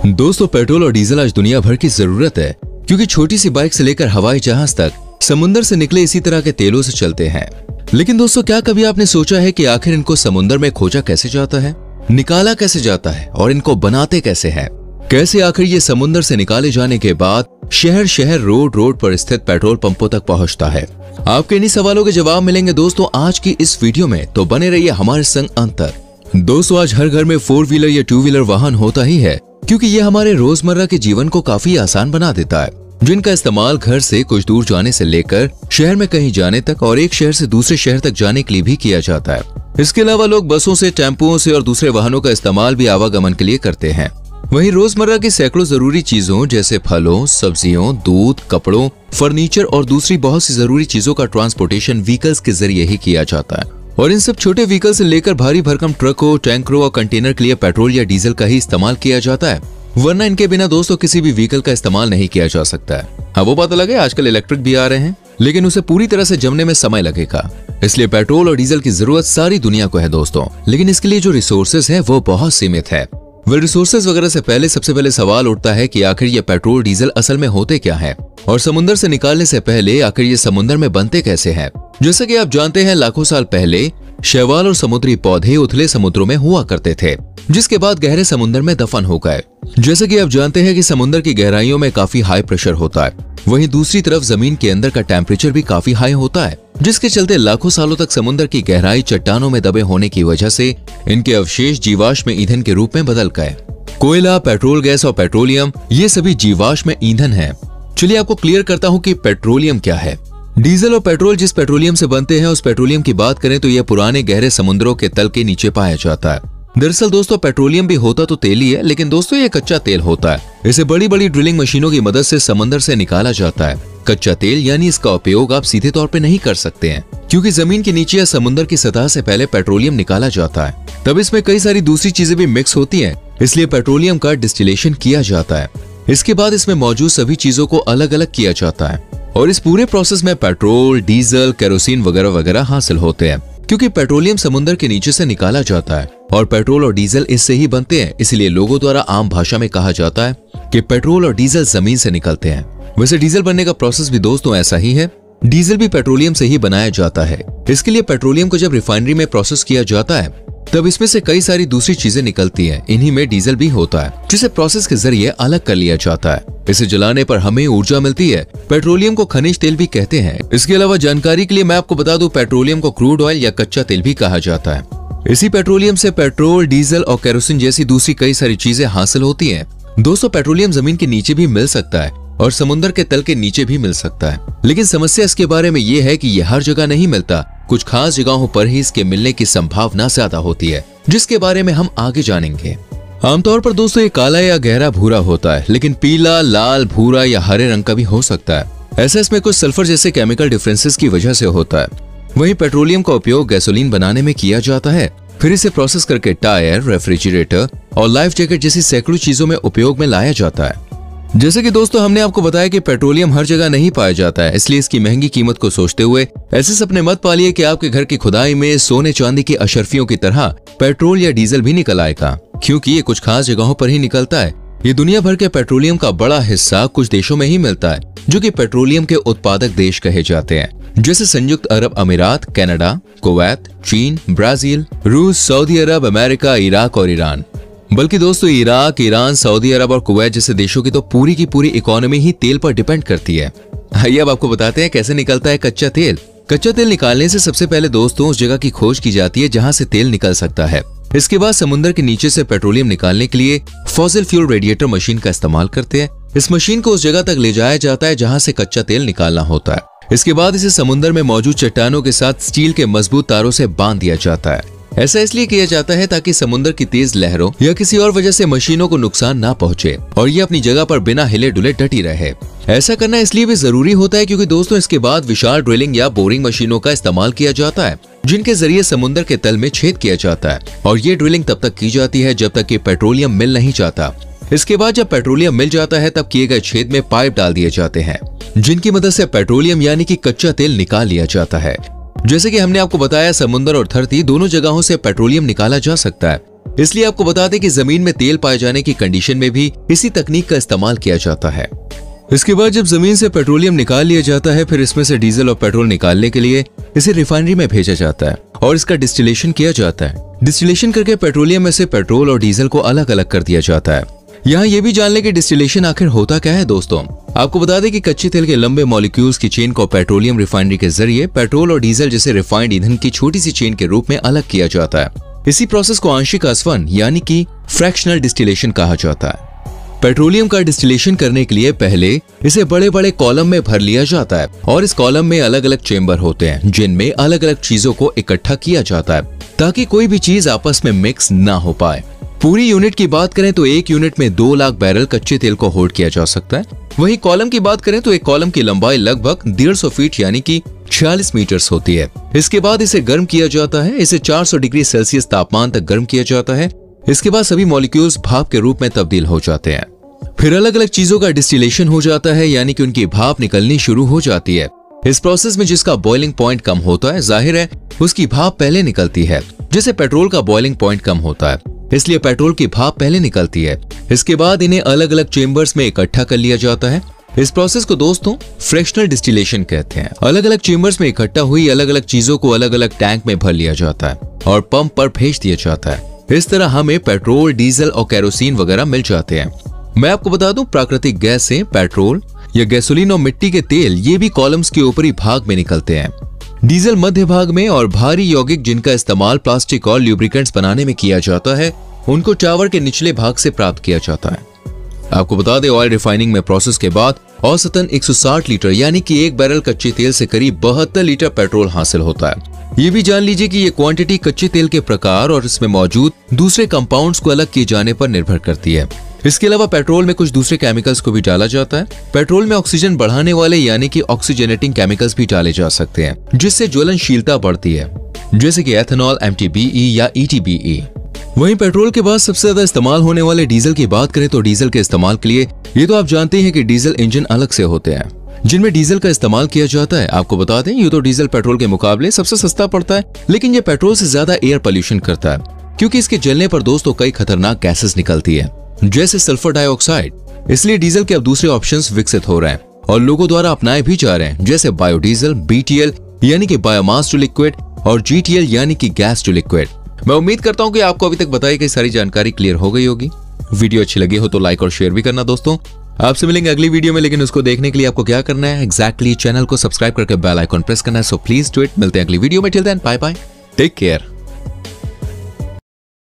दोस्तों, पेट्रोल और डीजल आज दुनिया भर की जरूरत है, क्योंकि छोटी सी बाइक से लेकर हवाई जहाज तक समुद्र से निकले इसी तरह के तेलों से चलते हैं। लेकिन दोस्तों, क्या कभी आपने सोचा है कि आखिर इनको समुद्र में खोजा कैसे जाता है, निकाला कैसे जाता है और इनको बनाते कैसे हैं? कैसे आखिर ये समुद्र से निकाले जाने के बाद शहर शहर रोड रोड पर स्थित पेट्रोल पंपों तक पहुंचता है? आपके इन्हीं सवालों के जवाब मिलेंगे दोस्तों आज की इस वीडियो में, तो बने रहिए हमारे संग अंत तक। दोस्तों, आज हर घर में 4 व्हीलर या 2 व्हीलर वाहन होता ही है, क्योंकि ये हमारे रोजमर्रा के जीवन को काफी आसान बना देता है, जिनका इस्तेमाल घर से कुछ दूर जाने से लेकर शहर में कहीं जाने तक और एक शहर से दूसरे शहर तक जाने के लिए भी किया जाता है। इसके अलावा लोग बसों से, टेम्पुओं से और दूसरे वाहनों का इस्तेमाल भी आवागमन के लिए करते हैं। वहीं रोजमर्रा की सैकड़ों जरूरी चीजों जैसे फलों, सब्जियों, दूध, कपड़ों, फर्नीचर और दूसरी बहुत सी जरूरी चीजों का ट्रांसपोर्टेशन व्हीकल्स के जरिए ही किया जाता है। और इन सब छोटे व्हीकल से लेकर भारी भरकम ट्रकों, टैंकरों और कंटेनर के लिए पेट्रोल या डीजल का ही इस्तेमाल किया जाता है, वरना इनके बिना दोस्तों किसी भी व्हीकल का इस्तेमाल नहीं किया जा सकता है। हाँ, वो बात अलग है, आजकल इलेक्ट्रिक भी आ रहे हैं, लेकिन उसे पूरी तरह से जमने में समय लगेगा। इसलिए पेट्रोल और डीजल की जरूरत सारी दुनिया को है दोस्तों, लेकिन इसके लिए जो रिसोर्सेज है वो बहुत सीमित है। वे रिसोर्सेज वगैरह से पहले सबसे पहले सवाल उठता है कि आखिर ये पेट्रोल डीजल असल में होते क्या है, और समुद्र से निकालने से पहले आखिर ये समुद्र में बनते कैसे हैं? जैसा कि आप जानते हैं, लाखों साल पहले शैवाल और समुद्री पौधे उथले समुद्रों में हुआ करते थे, जिसके बाद गहरे समुद्र में दफन हो गए। जैसे कि आप जानते हैं कि समुद्र की गहराइयों में काफी हाई प्रेशर होता है, वहीं दूसरी तरफ जमीन के अंदर का टेम्परेचर भी काफी हाई होता है, जिसके चलते लाखों सालों तक समुद्र की गहराई चट्टानों में दबे होने की वजह से इनके अवशेष जीवाश्म ईंधन के रूप में बदल गए। कोयला, पेट्रोल गैस और पेट्रोलियम, ये सभी जीवाश्म ईंधन है। चलिए आपको क्लियर करता हूँ कि पेट्रोलियम क्या है। डीजल और पेट्रोल जिस पेट्रोलियम से बनते हैं, उस पेट्रोलियम की बात करें तो यह पुराने गहरे समुद्रों के तल के नीचे पाया जाता है। दरअसल दोस्तों, पेट्रोलियम भी होता तो तेल ही है, लेकिन दोस्तों ये कच्चा तेल होता है। इसे बड़ी बड़ी ड्रिलिंग मशीनों की मदद से समंदर से निकाला जाता है। कच्चा तेल यानी इसका उपयोग आप सीधे तौर पे नहीं कर सकते हैं, क्योंकि जमीन के नीचे या समुद्र की सतह से पहले पेट्रोलियम निकाला जाता है, तब इसमें कई सारी दूसरी चीजें भी मिक्स होती हैं, इसलिए पेट्रोलियम का डिस्टिलेशन किया जाता है। इसके बाद इसमें मौजूद सभी चीजों को अलग अलग किया जाता है, और इस पूरे प्रोसेस में पेट्रोल, डीजल, केरोसिन वगैरह वगैरह हासिल होते हैं। क्योंकि पेट्रोलियम समुद्र के नीचे से निकाला जाता है और पेट्रोल और डीजल इससे ही बनते हैं, इसलिए लोगों द्वारा आम भाषा में कहा जाता है कि पेट्रोल और डीजल जमीन से निकलते हैं। वैसे डीजल बनने का प्रोसेस भी दोस्तों ऐसा ही है। डीजल भी पेट्रोलियम से ही बनाया जाता है। इसके लिए पेट्रोलियम को जब रिफाइनरी में प्रोसेस किया जाता है, तब इसमें से कई सारी दूसरी चीजें निकलती हैं। इन्हीं में डीजल भी होता है, जिसे प्रोसेस के जरिए अलग कर लिया जाता है। इसे जलाने पर हमें ऊर्जा मिलती है। पेट्रोलियम को खनिज तेल भी कहते हैं। इसके अलावा जानकारी के लिए मैं आपको बता दूं, पेट्रोलियम को क्रूड ऑयल या कच्चा तेल भी कहा जाता है। इसी पेट्रोलियम से पेट्रोल, डीजल और केरोसिन जैसी दूसरी कई सारी चीजें हासिल होती हैं। दोस्तों, पेट्रोलियम जमीन के नीचे भी मिल सकता है और समुद्र के तल के नीचे भी मिल सकता है, लेकिन समस्या इसके बारे में यह है कि यह हर जगह नहीं मिलता। कुछ खास जगहों पर ही इसके मिलने की संभावना ज्यादा होती है, जिसके बारे में हम आगे जानेंगे। आमतौर पर दोस्तों ये काला या गहरा भूरा होता है, लेकिन पीला, लाल, भूरा या हरे रंग का भी हो सकता है। ऐसा इसमें कुछ सल्फर जैसे केमिकल डिफरेंसेस की वजह से होता है। वहीं पेट्रोलियम का उपयोग गैसोलीन बनाने में किया जाता है, फिर इसे प्रोसेस करके टायर, रेफ्रिजरेटर और लाइफ जैकेट जैसी सैकड़ों चीजों में उपयोग में लाया जाता है। जैसे कि दोस्तों हमने आपको बताया कि पेट्रोलियम हर जगह नहीं पाया जाता है, इसलिए इसकी महंगी कीमत को सोचते हुए ऐसे सपने मत पालिए कि आपके घर की खुदाई में सोने चांदी की अशर्फियों की तरह पेट्रोल या डीजल भी निकल आएगा, क्योंकि ये कुछ खास जगहों पर ही निकलता है। ये दुनिया भर के पेट्रोलियम का बड़ा हिस्सा कुछ देशों में ही मिलता है, जो कि पेट्रोलियम के उत्पादक देश कहे जाते हैं, जैसे संयुक्त अरब अमीरात, कनाडा, कुवैत, चीन, ब्राजील, रूस, सऊदी अरब, अमेरिका, इराक और ईरान। बल्कि दोस्तों इराक, ईरान, सऊदी अरब और कुवैत जैसे देशों की तो पूरी की पूरी इकोनॉमी ही तेल पर डिपेंड करती है। आइए अब आपको बताते हैं कैसे निकलता है कच्चा तेल। कच्चा तेल निकालने से सबसे पहले दोस्तों उस जगह की खोज की जाती है जहां से तेल निकल सकता है। इसके बाद समुद्र के नीचे से पेट्रोलियम निकालने के लिए फॉसिल फ्यूल रेडिएटर मशीन का इस्तेमाल करते हैं। इस मशीन को उस जगह तक ले जाया जाता है जहां से कच्चा तेल निकालना होता है। इसके बाद इसे समुद्र में मौजूद चट्टानों के साथ स्टील के मजबूत तारों से बांध दिया जाता है। ऐसा इसलिए किया जाता है ताकि समुद्र की तेज लहरों या किसी और वजह से मशीनों को नुकसान ना पहुंचे और ये अपनी जगह पर बिना हिले डुले डटी रहे। ऐसा करना इसलिए भी जरूरी होता है क्योंकि दोस्तों इसके बाद विशाल ड्रिलिंग या बोरिंग मशीनों का इस्तेमाल किया जाता है, जिनके जरिए समुद्र के तल में छेद किया जाता है, और ये ड्रिलिंग तब तक की जाती है जब तक कि पेट्रोलियम मिल नहीं जाता। इसके बाद जब पेट्रोलियम मिल जाता है तब किए गए छेद में पाइप डाल दिए जाते हैं, जिनकी मदद से पेट्रोलियम यानी कि कच्चा तेल निकाल लिया जाता है। जैसे कि हमने आपको बताया, समुद्र और धरती दोनों जगहों से पेट्रोलियम निकाला जा सकता है। इसलिए आपको बता दें कि जमीन में तेल पाए जाने की कंडीशन में भी इसी तकनीक का इस्तेमाल किया जाता है। इसके बाद जब जमीन से पेट्रोलियम निकाल लिया जाता है, फिर इसमें से डीजल और पेट्रोल निकालने के लिए इसे रिफाइनरी में भेजा जाता है और इसका डिस्टिलेशन किया जाता है। डिस्टिलेशन करके पेट्रोलियम में से पेट्रोल और डीजल को अलग अलग कर दिया जाता है। यहाँ ये भी जान लें कि डिस्टिलेशन आखिर होता क्या है दोस्तों। आपको बता दें कि कच्चे तेल के लंबे मॉलिक्यूल्स की चेन को पेट्रोलियम रिफाइनरी के जरिए पेट्रोल और डीजल जैसे रिफाइंड ईंधन की छोटी सी चेन के रूप में अलग किया जाता है। इसी प्रोसेस को आंशिक असवन यानी कि फ्रैक्शनल डिस्टिलेशन कहा जाता है। पेट्रोलियम का डिस्टिलेशन करने के लिए पहले इसे बड़े बड़े कॉलम में भर लिया जाता है और इस कॉलम में अलग अलग चेंबर होते हैं जिनमें अलग अलग चीजों को इकट्ठा किया जाता है ताकि कोई भी चीज आपस में मिक्स ना हो पाए। पूरी यूनिट की बात करें तो एक यूनिट में 2 लाख बैरल कच्चे तेल को होल्ड किया जा सकता है। वहीं कॉलम की बात करें तो एक कॉलम की लंबाई लगभग 150 फीट यानी कि 46 मीटर्स होती है। इसके बाद इसे गर्म किया जाता है। इसे 400 डिग्री सेल्सियस तापमान तक गर्म किया जाता है। इसके बाद सभी मॉलिक्यूल्स भाप के रूप में तब्दील हो जाते हैं। फिर अलग अलग चीजों का डिस्टिलेशन हो जाता है यानी कि उनकी भाप निकलनी शुरू हो जाती है। इस प्रोसेस में जिसका बॉइलिंग पॉइंट कम होता है, जाहिर है उसकी भाप पहले निकलती है। जैसे पेट्रोल का बॉइलिंग पॉइंट कम होता है इसलिए पेट्रोल की भाप पहले निकलती है। इसके बाद इन्हें अलग अलग चेंबर्स में इकट्ठा कर लिया जाता है। इस प्रोसेस को दोस्तों फ्रैक्शनल डिस्टिलेशन कहते हैं। अलग अलग चेंबर्स में इकट्ठा हुई अलग अलग चीजों को अलग अलग टैंक में भर लिया जाता है और पंप पर भेज दिया जाता है। इस तरह हमें पेट्रोल, डीजल और केरोसिन वगैरह मिल जाते हैं। मैं आपको बता दूं, प्राकृतिक गैस से पेट्रोल या गैसोलीन और मिट्टी के तेल ये भी कॉलम्स के ऊपरी भाग में निकलते हैं। डीजल मध्य भाग में और भारी यौगिक जिनका इस्तेमाल प्लास्टिक और ल्यूब्रिकेंट्स बनाने में किया जाता है उनको टावर के निचले भाग से प्राप्त किया जाता है। आपको बता दें, ऑयल रिफाइनिंग में प्रोसेस के बाद औसतन 160 लीटर यानी कि एक बैरल कच्चे तेल से करीब 72 लीटर पेट्रोल हासिल होता है। ये भी जान लीजिए कि ये क्वांटिटी कच्चे तेल के प्रकार और इसमें मौजूद दूसरे कंपाउंड्स को अलग किए जाने पर निर्भर करती है। इसके अलावा पेट्रोल में कुछ दूसरे केमिकल्स को भी डाला जाता है। पेट्रोल में ऑक्सीजन बढ़ाने वाले यानी कि ऑक्सीजनेटिंग केमिकल्स भी डाले जा सकते हैं जिससे ज्वलनशीलता बढ़ती है, जैसे कि एथेनॉल, MTBE या ETBE। वहीं पेट्रोल के बाद सबसे ज्यादा इस्तेमाल होने वाले डीजल की बात करें तो डीजल के इस्तेमाल के लिए ये तो आप जानते हैं कि डीजल इंजन अलग से होते हैं जिनमें डीजल का इस्तेमाल किया जाता है। आपको बता दें, ये तो डीजल पेट्रोल के मुकाबले सबसे सस्ता पड़ता है, लेकिन ये पेट्रोल से ज्यादा एयर पोल्यूशन करता है क्योंकि इसके जलने पर दोस्तों कई खतरनाक गैसेस निकलती है जैसे सल्फर डाइऑक्साइड। इसलिए डीजल के अब दूसरे ऑप्शंस विकसित हो रहे हैं और लोगों द्वारा अपनाए भी जा रहे हैं, जैसे बायोडीजल, BTL यानी कि बायोमास टू लिक्विड और GTL यानी कि गैस टू लिक्विड। मैं उम्मीद करता हूं कि आपको अभी तक बताई गई सारी जानकारी क्लियर हो गई होगी। वीडियो अच्छी लगी हो तो लाइक और शेयर भी करना दोस्तों। आपसे मिलेंगे अगली वीडियो में, लेकिन उसको देखने के लिए आपको क्या करना है एग्जैक्टली चैनल को सब्सक्राइब करके बेल आइकॉन प्रेस करना है। So please do it. मिलते हैं अगली वीडियो में। Till then bye bye, take care.